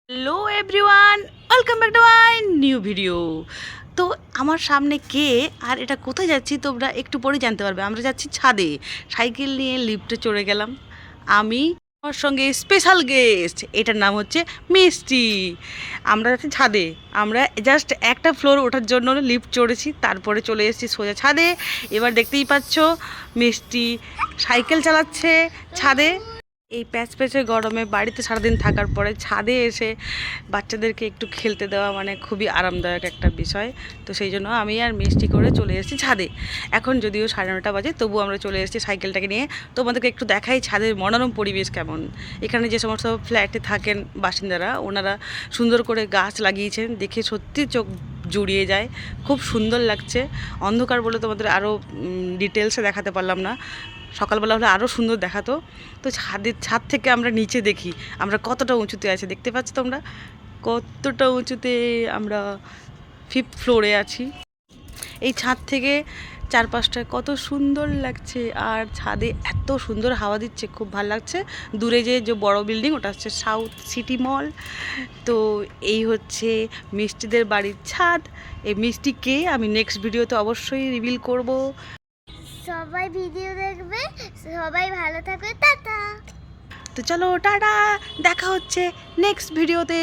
Hello everyone, welcome back to my new video. তো আমার সামনে কে আর এটা কোথায় যাচ্ছি তোমরা একটু পরে জানতে পারবে। আমরা যাচ্ছি ছাদে, সাইকেল নিয়ে লিফটে চড়ে গেলাম আমি, আমার সঙ্গে স্পেশাল গেস্ট, এটার নাম হচ্ছে মিষ্টি। আমরা যাচ্ছি ছাদে, আমরা জাস্ট একটা ফ্লোর ওঠার জন্য লিফট চড়েছি, তারপরে চলে এসেছি সোজা ছাদে। এবার দেখতেই পাচ্ছ মিষ্টি সাইকেল চালাচ্ছে ছাদে। এই প্যাচ প্যাচে গরমে বাড়িতে সারাদিন থাকার পরে ছাদে এসে বাচ্চাদেরকে একটু খেলতে দেওয়া মানে খুবই আরামদায়ক একটা বিষয়। তো সেই জন্য আমি আর মিষ্টি করে চলে এসেছি ছাদে। এখন যদিও 9:30 বাজে, তবু আমরা চলে এসেছি সাইকেলটাকে নিয়ে। তোমাদেরকে একটু দেখাই ছাদের মনোরম পরিবেশ কেমন। এখানে যে সমস্ত ফ্ল্যাটে থাকেন বাসিন্দারা, ওনারা সুন্দর করে গাছ লাগিয়েছেন, দেখে সত্যি চোখ জুড়িয়ে যায়, খুব সুন্দর লাগছে। অন্ধকার বলে তোমাদের আরও ডিটেলসে দেখাতে পারলাম না, সকালবেলা হলে আরও সুন্দর দেখাতো। তো ছাদ থেকে আমরা নিচে দেখি আমরা কতটা উঁচুতে আছি, দেখতে পাচ্ছ তোমরা কতটা উঁচুতে। আমরা 5th ফ্লোরে আছি। এই ছাদ থেকে চারপাশটায় কত সুন্দর লাগছে, আর ছাদে এত সুন্দর হাওয়া দিচ্ছে, খুব ভালো লাগছে। দূরে যে বড় বিল্ডিং, ওটা হচ্ছে সাউথ সিটি মল। তো এই হচ্ছে মিষ্টিদের বাড়ির ছাদ। এই মিষ্টিকে আমি নেক্সট ভিডিওতে অবশ্যই রিভিল করব। সবাই ভিডিও দেখবে, সবাই ভালো থাকবে, টাটা। তো চলো টাটা, দেখা হচ্ছে নেক্সট ভিডিওতে।